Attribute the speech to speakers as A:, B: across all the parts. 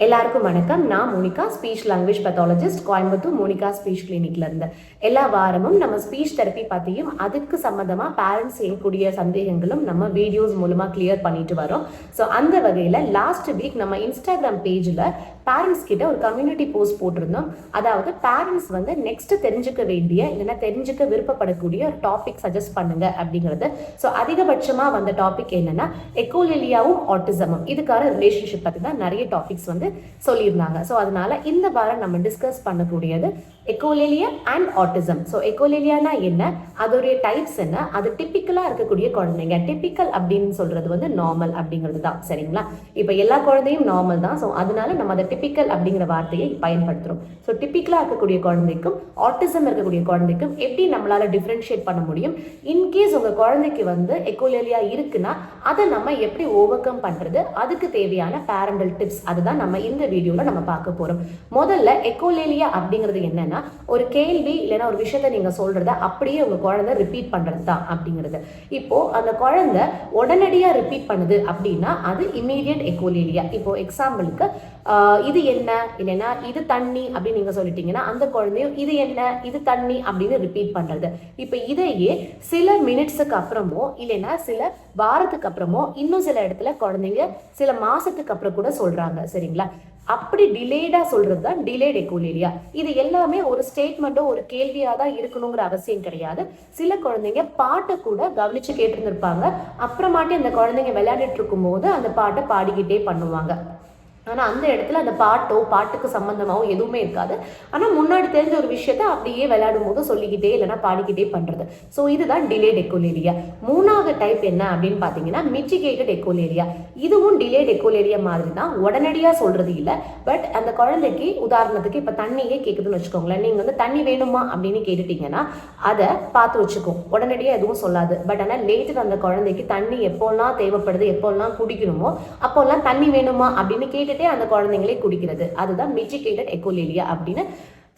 A: எல்லாருக்கும் வணக்கம். நான் Monika, speech language pathologist, Coimbatore Monika speech கிளினிக்ல இருந்து. எல்லா வாரமும் நம்ம ஸ்பீச் தெரப்பி பற்றியும் அதுக்கு சம்மந்தமா பேரண்ட்ஸ் செய்யக்கூடிய சந்தேகங்களும் நம்ம வீடியோஸ் மூலமா கிளியர் பண்ணிட்டு வரோம். ஸோ அந்த வகையில் லாஸ்ட் வீக் நம்ம இன்ஸ்டாகிராம் பேஜில் பேரண்ட்ஸ் கிட்ட ஒரு கம்யூனிட்டி போஸ்ட் போட்டிருந்தோம். அதாவது பேரண்ட்ஸ் வந்து நெக்ஸ்ட் தெரிஞ்சுக்க வேண்டிய இல்லைன்னா தெரிஞ்சுக்க விருப்பப்படக்கூடிய ஒரு டாபிக் சஜஸ்ட் பண்ணுங்க அப்படிங்கிறது. ஸோ அதிகபட்சமாக வந்த டாபிக் என்னன்னா எக்கோலேலியாவும் ஆட்டிசமும், இதுக்கான ரிலேஷன்ஷிப் பற்றி தான் நிறைய டாபிக்ஸ் வந்து சொல்லியிருந்தாங்க. ஸோ அதனால இந்த வாரம் நம்ம டிஸ்கஸ் பண்ணக்கூடியது எக்கோலேலியா அண்ட் ஆட்டிசம். ஸோ எக்கோலேலியானா என்ன, அதோடைய டைப்ஸ் என்ன, அது டிப்பிக்கலாக இருக்கக்கூடிய குழந்தைங்க. டிப்பிக்கல் அப்படின்னு சொல்றது வந்து நார்மல் அப்படிங்கிறது தான், சரிங்களா? இப்போ எல்லா குழந்தையும் நார்மல் தான். ஸோ அதனால நம்ம அதை டிப்பிக்கல் அப்படிங்கிற வார்த்தையை பயன்படுத்துகிறோம். ஸோ டிப்பிக்கலாக இருக்கக்கூடிய குழந்தைக்கும் ஆட்டிசம் இருக்கக்கூடிய குழந்தைக்கும் எப்படி நம்மளால டிஃப்ரென்ஷியேட் பண்ண முடியும், இன்கேஸ் உங்கள் குழந்தைக்கு வந்து எக்கோலேலியா இருக்குன்னா அதை நம்ம எப்படி ஓவர் கம் பண்ணுறது, அதுக்கு தேவையான பேரண்டல் டிப்ஸ் அதுதான் நம்ம இந்த வீடியோவில் நம்ம பார்க்க போகிறோம். முதல்ல எக்கோலேலியா அப்படிங்கிறது என்னன்னா ஒரு கேள்வி இல்லைன்னா ஒரு விஷயத்த நீங்க சொல்றத அப்படியே உங்க குழந்தை ரிப்பீட் பண்றது தான் அப்படிங்கிறது. இப்போ அந்த குழந்தை உடனடியா ரிப்பீட் பண்ணுது அப்படின்னா அது இமீடியட் எக்கோலேலியா. இப்போ எக்ஸாம்பிளுக்கு இது என்ன இல்லைன்னா இது தண்ணி அப்படின்னு நீங்க சொல்லிட்டீங்கன்னா அந்த குழந்தையும் இது என்ன இது தண்ணி அப்படின்னு ரிப்பீட் பண்றது. இப்போ இதையே சில மினிட்ஸுக்கு அப்புறமோ இல்லைன்னா சில வாரத்துக்கு அப்புறமோ இன்னும் சில இடத்துல குழந்தைங்க சில மாசத்துக்கு அப்புறம் கூட சொல்றாங்க, சரிங்களா? அப்படி டிலேடா சொல்றது தான் டிலேட் எக்கோலேலியா. இது எல்லாமே ஒரு ஸ்டேட்மெண்ட்டோ ஒரு கேள்வியா தான் இருக்கணுங்கிற அவசியம் கிடையாது. சில குழந்தைங்க பாட்டை கூட கவனிச்சு கேட்டிருந்திருப்பாங்க, அப்புறமாட்டி அந்த குழந்தைங்க விளையாடிட்டு இருக்கும் போது அந்த பாட்டை பாடிக்கிட்டே பண்ணுவாங்க. ஆனால் அந்த இடத்துல அந்த பாட்டுக்கு சம்மந்தமாகவும் எதுவுமே இருக்காது. ஆனால் முன்னாடி தெரிஞ்ச ஒரு விஷயத்த அப்படியே விளையாடும் போது சொல்லிக்கிட்டே இல்லைன்னா பாடிக்கிட்டே பண்ணுறது. ஸோ இதுதான் டிலேட் எக்கோலேலியா. மூணாவது டைப் என்ன அப்படின்னு பார்த்தீங்கன்னா மிட்டிகேட்டட் எக்கோலேலியா. இதுவும் டிலேட் எக்கோலேலியா மாதிரி தான், உடனடியாக சொல்கிறது இல்லை. பட் அந்த குழந்தைக்கு உதாரணத்துக்கு இப்போ தண்ணியே கேட்குதுன்னு வச்சுக்கோங்களேன். நீங்கள் வந்து தண்ணி வேணுமா அப்படின்னு கேட்டுட்டீங்கன்னா அதை பார்த்து வச்சுக்கோ, உடனடியாக எதுவும் சொல்லாது. பட் ஆனால் லேட்டர் அந்த குழந்தைக்கு தண்ணி எப்போல்லாம் தேவைப்படுது, எப்போல்லாம் குடிக்கணுமோ அப்போல்லாம் தண்ணி வேணுமா அப்படின்னு கேட்டு அந்த குழந்தைங்களே குடிக்கிறது. அதுதான் மிட்டிகேட்டட் எக்கோலேலியா அப்படின்னு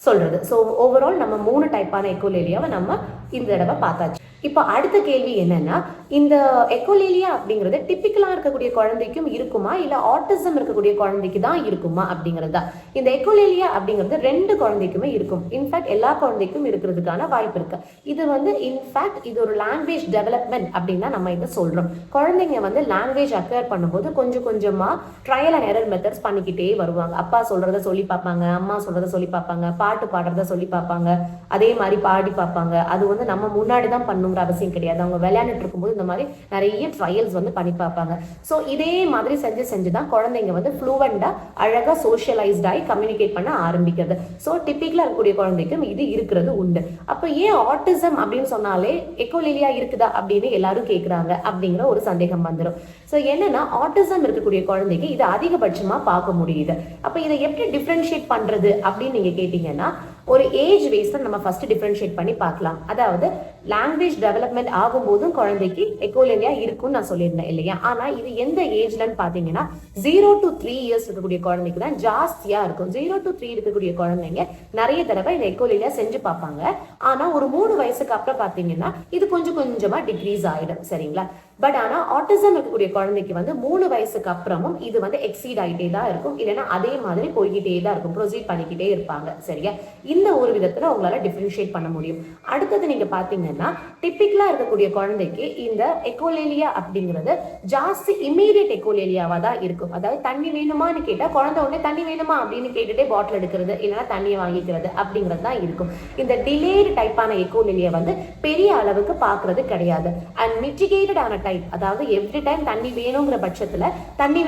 A: சொல்றது. ஸோ ஓவரால் நம்ம 3 டைப்பான எக்கோலேலியாவை நம்ம இந்த தடவை பார்த்தாச்சு. இப்போ அடுத்த கேள்வி என்னன்னா, இந்த எக்கோலேலியா அப்படிங்கிறது டிப்பிக்கலா இருக்கக்கூடிய குழந்தைக்கும் இருக்குமா இல்ல ஆட்டிசம் இருக்கக்கூடிய குழந்தைக்கு தான் இருக்குமா அப்படிங்கிறது தான். இந்த எக்கோலேலியா அப்படிங்கிறது 2 குழந்தைக்குமே இருக்கும். இன்ஃபேக்ட் எல்லா குழந்தைக்கும் இருக்கிறதுக்கான வாய்ப்பு இருக்கு. இது வந்து இன்ஃபேக்ட் இது ஒரு லாங்குவேஜ் டெவலப்மெண்ட் அப்படின்னா நம்ம இதை சொல்றோம். குழந்தைங்க வந்து லாங்குவேஜ் அக்வயர் பண்ணும்போது கொஞ்சம் கொஞ்சமா ட்ரையல் அண்ட் எரர் மெத்தட்ஸ் பண்ணிக்கிட்டே வருவாங்க. அப்பா சொல்றத சொல்லி பார்ப்பாங்க, அம்மா சொல்றத சொல்லி பார்ப்பாங்க, பாட்டு பாடுறத சொல்லி பார்ப்பாங்க, அதே மாதிரி பாடி பார்ப்பாங்க. அது வந்து நம்ம முன்னாடி தான் பண்ணுங்கிற அவசியம் கிடையாது. அவங்க விளையாண்டுட்டு இருக்கும்போது இந்த மாதிரி நிறைய ட்ரையல்ஸ் வந்து பண்ணி பார்ப்பாங்க. ஸோ இதே மாதிரி செஞ்சு தான் குழந்தைங்க வந்து ஃப்ளூவெண்டா அழகா சோஷியலைஸ்ட் ஆகி கம்யூனிகேட் பண்ண ஆரம்பிக்கிறது. ஸோ டிப்பிக்கலா இருக்கக்கூடிய குழந்தைக்கும் இது இருக்கிறது உண்டு. அப்போ ஏன் ஆட்டிசம் அப்படின்னு சொன்னாலே எக்கோலேலியா இருக்குதா அப்படின்னு எல்லாரும் கேட்குறாங்க அப்படிங்கிற ஒரு சந்தேகம் வந்துடும். ஸோ என்னன்னா ஆட்டிசம் இருக்கக்கூடிய குழந்தைக்கு இது அதிகபட்சமா பார்க்க முடியுது. அப்போ இதை எப்படி டிஃப்ரென்ஷியேட் பண்றது அப்படின்னு நீங்க கேட்டீங்கன்னா ஒரு ஏஜ் வைஸ் நம்ம ஃபர்ஸ்ட் டிஃபரன்ஷியேட் பண்ணி பார்க்கலாம். அதாவது லாங்குவேஜ் டெவலப்மெண்ட் ஆகும்போதும் குழந்தைக்கு எக்கோலேலியா இருக்கும்னு நான் சொல்லியிருந்தேன் இல்லையா? ஆனா இது எந்த ஏஜ்லன்னு பாத்தீங்கன்னா 0 to 3 இயர்ஸ் இருக்கக்கூடிய குழந்தைக்கு தான் ஜாஸ்தியா இருக்கும். 0 to 3 இருக்கக்கூடிய குழந்தைங்க நிறைய தடவை இந்த எக்கோலேலியா செஞ்சு பார்ப்பாங்க. ஆனா ஒரு 3 வயசுக்கு அப்புறம் பாத்தீங்கன்னா இது கொஞ்சம் கொஞ்சமா டிக்ரீஸ் ஆயிடும், சரிங்களா? பட் ஆனா ஆட்டிசம் இருக்கக்கூடிய குழந்தைக்கு வந்து 3 வயசுக்கு அப்புறமும் இது வந்து எக்ஸீட் ஆகிட்டே தான் இருக்கும், இல்லைன்னா அதே மாதிரி போய்கிட்டே தான் இருக்கும், ப்ரொசீட் பண்ணிக்கிட்டே இருப்பாங்க, சரியா? இந்த ஒரு விதத்துல உங்களால டிஃபரன்ஷியேட் பண்ண முடியும். அடுத்தது நீங்க பாத்தீங்கன்னா டிப்பிக்கலா இருக்கக்கூடிய குழந்தைக்கு இந்த எக்கோலேலியா அப்படிங்கிறது ஜாஸ்தி இமீடியட் எக்கோலேலியாவா தான் இருக்கும். அதாவது தண்ணி வேணுமான்னு கேட்டா குழந்தை உடனே தண்ணி வேணுமா அப்படின்னு கேட்டுட்டே பாட்டில் எடுக்கிறது இல்லைன்னா தண்ணியை வாங்கிக்கிறது அப்படிங்கிறது தான் இருக்கும். இந்த டிலேடு டைப்பான எக்கோலேலியா வந்து பெரிய அளவுக்கு பாக்குறது கிடையாது. அண்ட் மிட்டிகேட்டடான டைப், அதாவது எவ்ரி டைம் தண்ணி வேணுங்கிற பட்சத்துல தண்ணி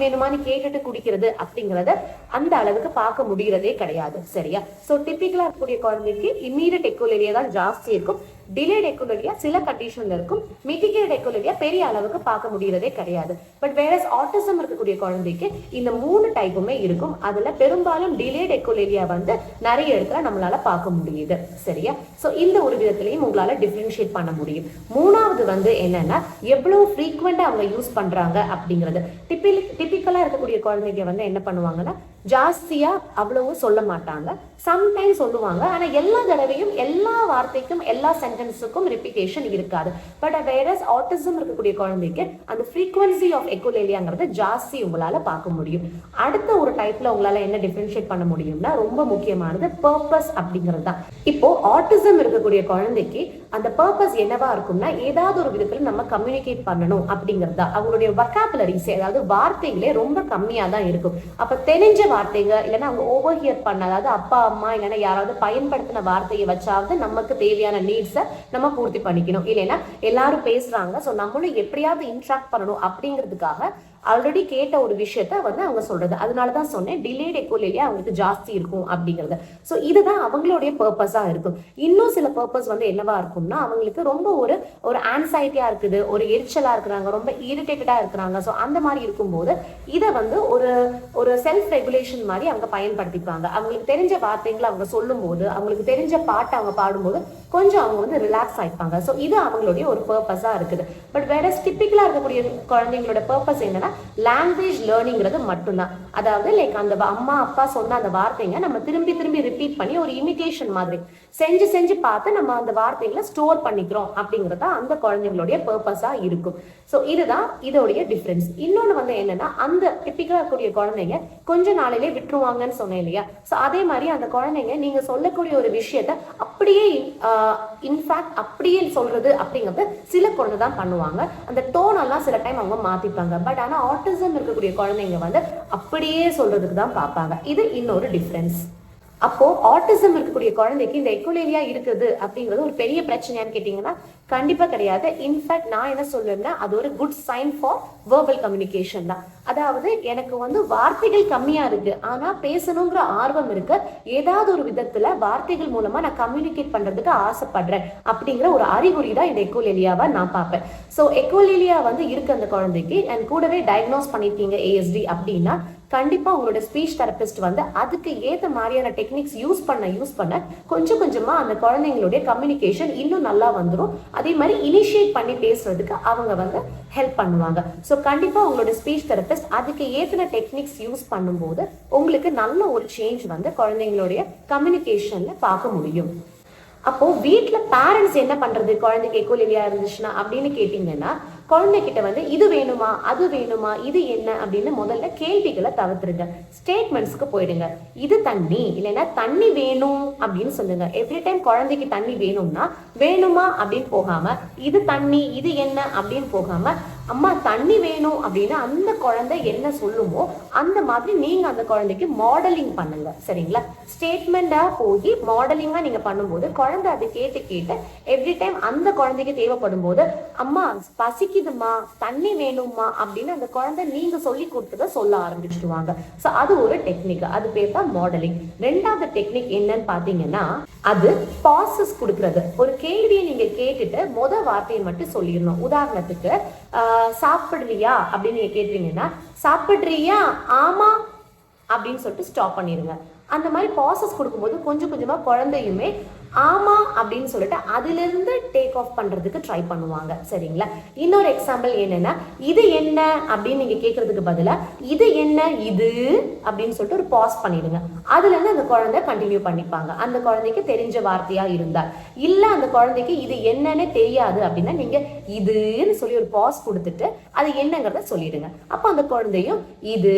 A: வேணுமான்னு கேட்டுட்டு குடிக்கிறது அப்படிங்கறத அந்த அளவுக்கு பார்க்க முடிகிறதே கிடையாது, சரியா? சோ டிப்பிக்கலா இருக்கக்கூடிய குழந்தைக்கு இம்மீடியட் எக்கோலேலியா தான் ஜாஸ்தி இருக்கும். டிலேட் எக்கோலேலியா சில கண்டிஷன்ல இருக்கும். மிட்டிகேட்டட் எக்கோலேலியா பெரிய அளவுக்கு பார்க்க முடிகிறதே கிடையாது. பட் வேற ஆட்டிசம் இருக்கக்கூடிய குழந்தைக்கு இந்த 3 டைப்புமே இருக்கும். அதுல பெரும்பாலும் டிலேட் எக்கோலேலியா வந்து நிறைய இடத்துல நம்மளால பார்க்க முடியுது, சரியா? சோ இந்த ஒரு விதத்திலையும் உங்களால டிஃபரன்ஷியேட் பண்ண முடியும். மூணாவது வந்து என்னன்னா எவ்வளவு ஃப்ரீக்வெண்டா அவங்க யூஸ் பண்றாங்க அப்படிங்கிறது. டிப்பிக்கலா இருக்கக்கூடிய குழந்தைங்க வந்து என்ன பண்ணுவாங்கன்னா ஜாஸ்தியா அவ்வளவு சொல்ல மாட்டாங்க, சம்டைம்ஸ் சொல்லுவாங்க. ஆனா எல்லா தடவையும் எல்லா வார்த்தைக்கும் எல்லா சென்டென்ஸுக்கும் ரிப்பீட்டேஷன் இருக்காது. பட் வேறஸ் ஆட்டிசம் இருக்கக்கூடிய குழந்தைக்கு அந்த ஃப்ரீக்வன்சி ஆஃப் எக்கோலேலியாங்கிறது ஜாஸ்தி உங்களால பார்க்க முடியும். அடுத்த ஒரு டைப்ல உங்களால என்ன டிஃபரன்ஷியேட் பண்ண முடியும்னா ரொம்ப முக்கியமானது பர்பஸ் அப்படிங்கிறது தான். இப்போ ஆட்டிசம் இருக்கக்கூடிய குழந்தைக்கு அந்த பர்பஸ் என்னவா இருக்கும்னா ஏதாவது ஒரு விதத்துல நம்ம கம்யூனிகேட் பண்ணணும் அப்படிங்கிறது தான். அவங்களுடைய வொக்காபுலரிஸ், அதாவது வார்த்தைகளே ரொம்ப கம்மியா தான் இருக்கும். அப்ப தெரிஞ்ச வார்த்தைங்க இல்லைன்னா அவங்க ஓவர் ஹியர் பண்ண, அதாவது அப்பா அம்மா இல்லைன்னா யாராவது பயன்படுத்தின வார்த்தையை வச்சாவது நமக்கு தேவையான நீட்ஸை நம்ம பூர்த்தி பண்ணிக்கணும். இல்லைன்னா எல்லாரும் பேசுறாங்க, ஸோ நம்மளும் எப்படியாவது இன்ட்ராக்ட் பண்ணணும் அப்படிங்கிறதுக்காக ஆல்ரெடி கேட்ட ஒரு விஷயத்த வந்து அவங்க சொல்றது. அதனாலதான் சொன்னேன் டிலேட் எக்கோலேலியா அவங்களுக்கு ஜாஸ்தி இருக்கும் அப்படிங்கிறது. ஸோ இதுதான் அவங்களுடைய பர்பஸா இருக்கும். இன்னும் சில பர்பஸ் வந்து என்னவா இருக்கும்னா அவங்களுக்கு ரொம்ப ஒரு ஆன்சைட்டியா இருக்குது, ஒரு எரிச்சலா இருக்கிறாங்க, ரொம்ப இரிட்டேட்டடா இருக்கிறாங்க. ஸோ அந்த மாதிரி இருக்கும்போது இதை வந்து ஒரு செல்ஃப் ரெகுலேஷன் மாதிரி அவங்க பயன்படுத்திப்பாங்க. அவங்களுக்கு தெரிஞ்ச வார்த்தைகளை அவங்க சொல்லும் போது, அவங்களுக்கு தெரிஞ்ச பாட்டை அவங்க பாடும்போது கொஞ்சம் அவங்க வந்து ரிலாக்ஸ் ஆயிப்பாங்க. ஸோ இது அவங்களுடைய ஒரு பர்பஸா இருக்குது. பட் வேற டிப்பிக்கலா இருக்கக்கூடிய குழந்தைங்களோட பர்பஸ் என்னன்னா லாங்குவேஜ் லேர்னிங்கிறது மட்டும்தான். அதாவது லைக் அந்த அம்மா அப்பா சொன்ன அந்த வார்த்தைங்க நம்ம திரும்பி திரும்பி ரிப்பீட் பண்ணி ஒரு இமிடேஷன் மாதிரி செஞ்சு செஞ்சு பார்த்து நம்ம அந்த வார்த்தைகளை ஸ்டோர் பண்ணிக்கிறோம் அப்படிங்கிறதா அந்த குழந்தைங்களுடைய பர்பஸா இருக்கும். ஸோ இதுதான் இதோடைய டிஃபரன்ஸ். இன்னொன்று வந்து என்னன்னா அந்த டிப்பிக்கலா இருக்கக்கூடிய குழந்தைங்க கொஞ்ச நாளிலே விட்டுருவாங்கன்னு சொன்னேன் இல்லையா. ஸோ அதே மாதிரி அந்த குழந்தைங்க நீங்க சொல்லக்கூடிய ஒரு விஷயத்த அப்படியே இன்ஃபேக்ட் அப்படியே சொல்றது அப்படிங்கிறது சில குழந்தை தான் பண்ணுவாங்க. அந்த டோன் எல்லாம் சில டைம் அவங்க மாத்திப்பாங்க. பட் ஆனா ஆட்டிசம் இருக்கக்கூடிய குழந்தைங்க வந்து அப்படியே சொல்றதுக்கு தான் பார்ப்பாங்க. இது இன்னொரு டிஃபரன்ஸ். அப்போ ஆட்டிசம் இருக்கக்கூடிய குழந்தைக்கு இந்த எக்கோலேலியா இருக்குது அப்படிங்கிறது ஒரு பெரிய பிரச்சனையான்னு கேட்டீங்கன்னா கண்டிப்பா கிடையாது. இன்ஃபேக்ட் நான் என்ன சொல்லுவேன்னா அது ஒரு good sign for verbal communication தான். அதாவது எனக்கு வந்து வார்த்தைகள் கம்மியா இருக்கு, ஆனா பேசணுங்கிற ஆர்வம் இருக்கு, ஏதாவது ஒரு விதத்துல வார்த்தைகள் மூலமா நான் கம்யூனிகேட் பண்றதுக்கு ஆசைப்படுறேன் அப்படிங்கிற ஒரு அறிகுறி தான் இந்த எக்கோலேலியாவை நான் பார்ப்பேன். ஸோ எக்கோலேலியா வந்து இருக்கு அந்த குழந்தைக்கு அண்ட் கூடவே டயக்னோஸ் பண்ணிருக்கீங்க ஏஎஸ்டி அப்படின்னா கண்டிப்பா உங்களோட ஸ்பீச் தெரபிஸ்ட் வந்து அதுக்கு ஏத்த மாதிரியான டெக்னிக்ஸ் யூஸ் பண்ண கொஞ்சம் கொஞ்சமா அந்த குழந்தைங்களுடைய கம்யூனிகேஷன் இன்னும் நல்லா வந்துடும். அதே மாதிரி இனிஷியேட் பண்ணி பேசுறதுக்கு அவங்க வந்து ஹெல்ப் பண்ணுவாங்க. ஸோ கண்டிப்பா உங்களோட ஸ்பீச் தெரபிஸ்ட் அதுக்கு ஏற்றின டெக்னிக்ஸ் யூஸ் பண்ணும்போது உங்களுக்கு நல்ல ஒரு சேஞ்ச் வந்து குழந்தைங்களுடைய கம்யூனிகேஷன்ல பார்க்க முடியும். அப்போ வீட்டுல பேரண்ட்ஸ் என்ன பண்றது குழந்தைக்கு எக்கோலேலியா இருந்துச்சுன்னா அப்படின்னு கேட்டீங்கன்னா குழந்தைகிட்ட வந்து இது வேணுமா அது வேணுமா இது என்ன அப்படின்னு முதல்ல கேள்விகளை தவிர்த்துருங்க. ஸ்டேட்மெண்ட்ஸ்க்கு போயிடுங்க. இது தண்ணி இல்லைன்னா தண்ணி வேணும் அப்படின்னு சொல்லுங்க. எவ்ரி டைம் குழந்தைக்கு தண்ணி வேணும்னா வேணுமா அப்படின்னு போகாம இது தண்ணி இது என்ன அப்படின்னு போகாம அம்மா தண்ணி வேணும் அப்படின்னு அந்த குழந்தை என்ன சொல்லுமோ அந்த மாதிரி நீங்க அந்த குழந்தைக்கு மாடலிங் பண்ணுங்க. சரிங்களா? ஸ்டேட்மெண்டா போய் மாடலிங்கா நீங்க பண்ணும்போது குழந்தை அதை கேட்டு எவ்ரி டைம் அந்த குழந்தைக்கு தேவைப்படும் போது அம்மா பசிக்குதுமா தண்ணி வேணுமா அப்படின்னு அந்த குழந்தை நீங்க சொல்லி கொடுத்ததை சொல்ல ஆரம்பிச்சிடுவாங்க. ஸோ அது ஒரு டெக்னிக், அது பேர் தான் மாடலிங். ரெண்டாவது டெக்னிக் என்னன்னு பாத்தீங்கன்னா அது பாசஸ் கொடுக்கறது. ஒரு கேள்வியை நீங்க கேட்டுட்டு வார்த்தையை மட்டும் சொல்லிடணும். உதாரணத்துக்கு சாப்பிடுறியா அப்படின்னு நீங்க கேட்டீங்கன்னா சாப்பிடுறியா ஆமா அப்படின்னு சொல்லிட்டு ஸ்டாப் பண்ணிருங்க. அந்த மாதிரி பாசஸ் கொடுக்கும்போது கொஞ்சம் கொஞ்சமா குழந்தையுமே ஆமா அப்படின்னு சொல்லிட்டு அதுல இருந்து டேக் ஆஃப் பண்றதுக்கு ட்ரை பண்ணுவாங்க. சரிங்களா? இன்னொரு எக்ஸாம்பிள் என்னன்னா இது என்ன அப்படின்னு நீங்க கேட்கறதுக்கு பதிலா இது என்ன இது அப்படின்னு சொல்லிட்டு ஒரு பாஸ் பண்ணிடுங்க. அதுல இருந்து அந்த குழந்தை கண்டினியூ பண்ணிப்பாங்க. அந்த குழந்தைக்கு தெரிஞ்ச வார்த்தையா இருந்தா. இல்ல அந்த குழந்தைக்கு இது என்னன்னு தெரியாது அப்படின்னா நீங்க இதுன்னு சொல்லி ஒரு பாஸ் கொடுத்துட்டு அது என்னங்கிறத சொல்லிடுங்க. அப்போ அந்த குழந்தையும் இது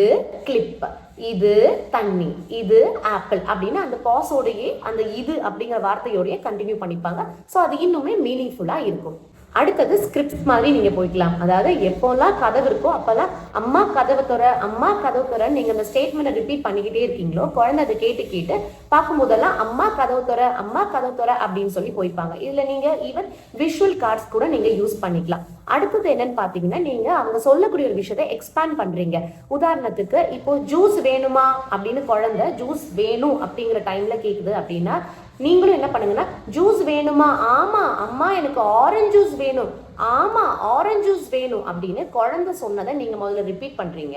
A: கிளிப், இது தண்ணி, இது ஆப்பிள் அப்படின்னு அந்த பாஸோடையே அந்த இது அப்படிங்கிற வார்த்தையோடய கண்டினியூ பண்ணிப்பாங்க. ஸோ அது இன்னுமே மீனிங்ஃபுல்லா இருக்கும். அடுத்தது ஸ்கிரிப்ட் மாதிரி நீங்க போய்க்கலாம். அதாவது எப்போல்லாம் கதவு இருக்கோ அப்பெல்லாம் அம்மா கதவு துற அம்மா கதவு துற நீங்க அந்த ஸ்டேட்மெண்ட்டை ரிப்பீட் பண்ணிக்கிட்டே இருக்கீங்களோ குழந்தை அதை கேட்டு பார்க்கும்போதெல்லாம் அம்மா கதவு துற அம்மா கதவு துற அப்படின்னு சொல்லி போய்ப்பாங்க. இதுல நீங்க ஈவன் விஷுவல் கார்ட்ஸ் கூட நீங்க யூஸ் பண்ணிக்கலாம். அடுத்தது என்னன்னு பாத்தீங்கன்னா நீங்க அவங்க சொல்லக்கூடிய ஒரு விஷயத்தை எக்ஸ்பேண்ட் பண்றீங்க. உதாரணத்துக்கு இப்போ ஜூஸ் வேணுமா அப்படின்னு குழந்தை ஜூஸ் வேணும் அப்படிங்கிற டைம்ல கேக்குது அப்படின்னா நீங்களும் என்ன பண்ணுங்கன்னா ஜூஸ் வேணுமா ஆமா அம்மா எனக்கு ஆரஞ்சு ஜூஸ் வேணும் ஆமா ஆரஞ்சு ஜூஸ் வேணும் அப்படின்னு குழந்தை சொன்னதை நீங்க முதல்ல ரிப்பீட் பண்றீங்க.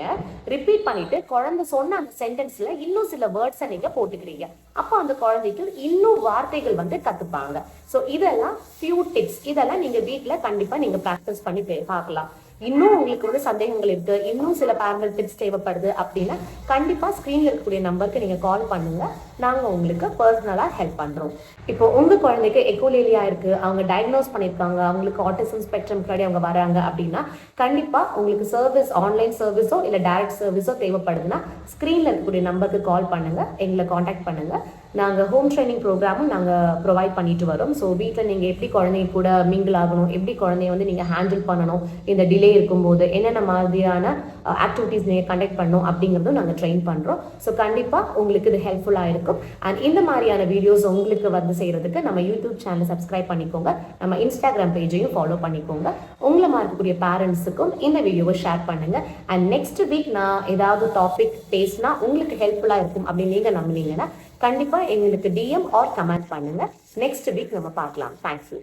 A: ரிப்பீட் பண்ணிட்டு குழந்தை சொன்ன அந்த சென்டென்ஸ்ல இன்னும் சில வேர்ட்ஸை நீங்க போட்டுக்கிறீங்க. அப்போ அந்த குழந்தைக்கு இன்னும் வார்த்தைகள் வந்து கத்துப்பாங்க. ஸோ இதெல்லாம் ஃபியூ டிப்ஸ். இதெல்லாம் நீங்க வீட்டுல கண்டிப்பா நீங்க ப்ராக்டிஸ் பண்ணி பார்க்கலாம். இன்னும் உங்களுக்கு வந்து சந்தேகங்கள் இருக்கு, இன்னும் சில பேரண்டல் டிப்ஸ் தேவைப்படுது அப்படின்னா கண்டிப்பா ஸ்கிரீன்ல இருக்கக்கூடிய நம்பருக்கு நீங்க கால் பண்ணுங்க. நாங்க உங்களுக்கு பர்சனலா ஹெல்ப் பண்றோம். இப்போ உங்க குழந்தைக்கு எக்கோலேலியா இருக்கு, அவங்க டயக்னோஸ் பண்ணிருக்காங்க, அவங்களுக்கு ஆட்டிசம் ஸ்பெக்ட்ரம் முன்னாடி அவங்க வராங்க அப்படின்னா கண்டிப்பா உங்களுக்கு சர்வீஸ், ஆன்லைன் சர்வீஸோ இல்ல டைரக்ட் சர்வீஸோ தேவைப்படுதுன்னா ஸ்கிரீன்ல இருக்கக்கூடிய நம்பருக்கு கால் பண்ணுங்க, எங்களை காண்டாக்ட் பண்ணுங்க. நாங்கள் ஹோம் ட்ரைனிங் ப்ரோக்ராமும் நாங்கள் ப்ரொவைட் பண்ணிட்டு வரோம். ஸோ வீட்டில் நீங்கள் எப்படி குழந்தைங்க கூட மிங்கிள் ஆகணும், எப்படி குழந்தைய வந்து நீங்கள் ஹேண்டில் பண்ணணும், இந்த டிலே இருக்கும்போது என்னென்ன மாதிரியான ஆக்டிவிட்டீஸ் நீங்கள் கண்டக்ட் பண்ணணும் அப்படிங்கிறதும் நாங்கள் ட்ரெயின் பண்ணுறோம். ஸோ கண்டிப்பாக உங்களுக்கு இது ஹெல்ப்ஃபுல்லாக இருக்கும். அண்ட் இந்த மாதிரியான வீடியோஸ் உங்களுக்கு வந்து செய்கிறதுக்கு நம்ம யூடியூப் சேனலை சப்ஸ்கிரைப் பண்ணிக்கோங்க, நம்ம இன்ஸ்டாகிராம் பேஜையும் ஃபாலோ பண்ணிக்கோங்க. உங்களை மாதிரி இருக்கக்கூடிய பேரண்ட்ஸுக்கும் இந்த வீடியோவை ஷேர் பண்ணுங்கள். அண்ட் நெக்ஸ்ட் வீக் நான் ஏதாவது டாபிக் பேசினா உங்களுக்கு ஹெல்ப்ஃபுல்லாக இருக்கும் அப்படின்னு நீங்கள் நம்பினீங்கன்னா கண்டிப்பாக எங்களுக்கு டிஎம் ஆர் கமெண்ட் பண்ணுங்கள். நெக்ஸ்ட் வீக் நம்ம பார்க்கலாம். தேங்க்யூ.